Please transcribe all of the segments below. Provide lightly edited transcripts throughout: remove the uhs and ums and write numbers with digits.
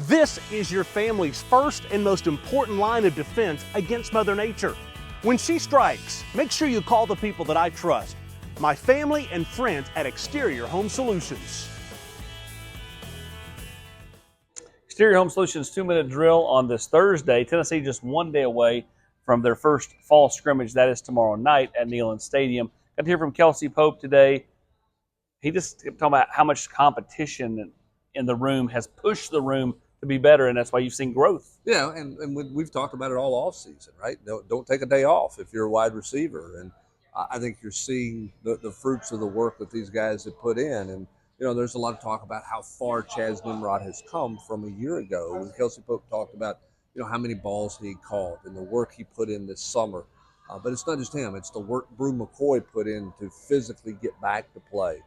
This is your family's first and most important line of defense against Mother Nature. When she strikes, make sure you call the people that I trust, my family and friends at Exterior Home Solutions. Exterior Home Solutions 2-minute drill on this Thursday. Tennessee just 1 day away from their first fall scrimmage. That is tomorrow night at Neyland Stadium. Got to hear from Kelsey Pope today. He just kept talking about how much competition in the room has pushed the room to be better, and that's why you've seen growth. Yeah, and we've talked about it all offseason, right? Don't take a day off if you're a wide receiver. And I think you're seeing the fruits of the work that these guys have put in. And, you know, there's a lot of talk about how far Chaz Nimrod has come from a year ago. And Kelsey Pope talked about, you know, how many balls he caught and the work he put in this summer. But it's not just him. It's the work Brew McCoy put in to physically get back to play.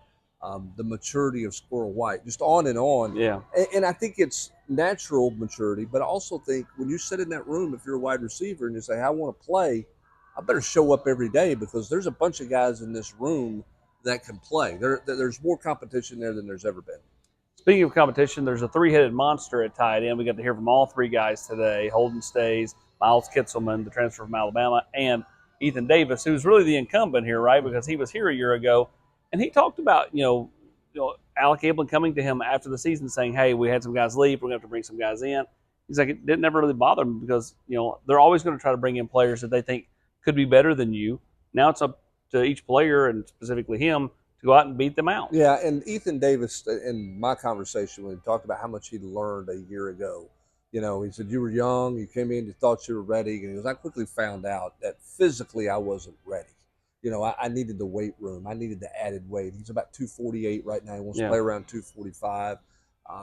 The maturity of Squirrel White, just on and on. Yeah. And I think it's natural maturity, but I also think when you sit in that room, if you're a wide receiver and you say, I want to play, I better show up every day because there's a bunch of guys in this room that can play. There's more competition there than there's ever been. Speaking of competition, there's a three-headed monster at tight end. We got to hear from all three guys today. Holden Stays, Miles Kitselman, the transfer from Alabama, and Ethan Davis, who's really the incumbent here, right, because he was here a year ago. And he talked about, you know, Alec Ablin coming to him after the season saying, hey, we had some guys leave. We're going to have to bring some guys in. He's like, it didn't ever really bother him because, you know, they're always going to try to bring in players that they think could be better than you. Now it's up to each player, and specifically him, to go out and beat them out. Yeah, and Ethan Davis, in my conversation when he talked about how much he learned a year ago, you know, he said, you were young, you came in, you thought you were ready. And he goes, I quickly found out that physically I wasn't ready. You know, I needed the weight room. I needed the added weight. He's about 248 right now. He wants to play around 245.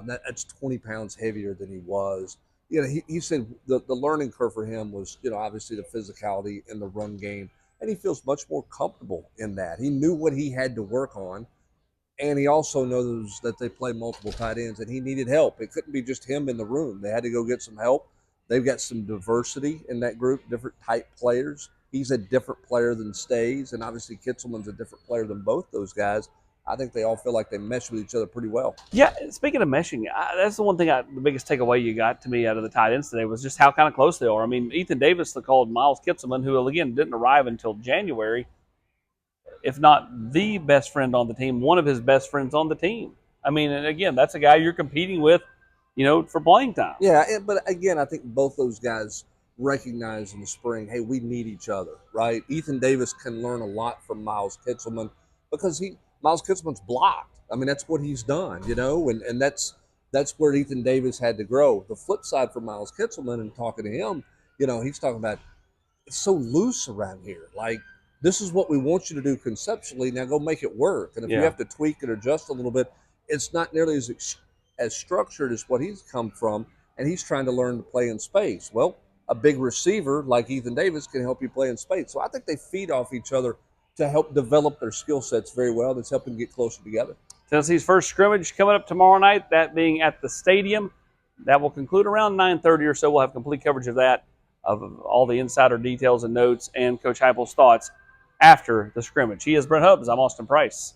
That's 20 pounds heavier than he was. You know, he said the learning curve for him was, you know, obviously the physicality in the run game. And he feels much more comfortable in that. He knew what he had to work on. And he also knows that they play multiple tight ends, and he needed help. It couldn't be just him in the room. They had to go get some help. They've got some diversity in that group, different type players. He's a different player than Stays, and obviously Kitselman's a different player than both those guys. I think they all feel like they mesh with each other pretty well. Yeah, speaking of meshing, that's the one thing, the biggest takeaway you got to me out of the tight ends today was just how kind of close they are. I mean, Ethan Davis called Miles Kitselman, who, again, didn't arrive until January, if not the best friend on the team, one of his best friends on the team. I mean, and again, that's a guy you're competing with, you know, for playing time. Yeah, but again, I think both those guys recognize in the spring, hey, we need each other, right? Ethan Davis can learn a lot from Miles Kitselman because Miles Kitselman's blocked. I mean, that's what he's done, you know, and that's where Ethan Davis had to grow. The flip side for Miles Kitselman, and talking to him, you know, he's talking about it's so loose around here. Like, this is what we want you to do conceptually. Now go make it work. And if you have to tweak it or adjust a little bit, it's not nearly as structured as what he's come from, and he's trying to learn to play in space. Well, a big receiver like Ethan Davis can help you play in space. So I think they feed off each other to help develop their skill sets very well. That's helping get closer together. Tennessee's first scrimmage coming up tomorrow night, that being at the stadium. That will conclude around 9:30 or so. We'll have complete coverage of that, of all the insider details and notes, and Coach Heupel's thoughts after the scrimmage. He is Brent Hubbs. I'm Austin Price.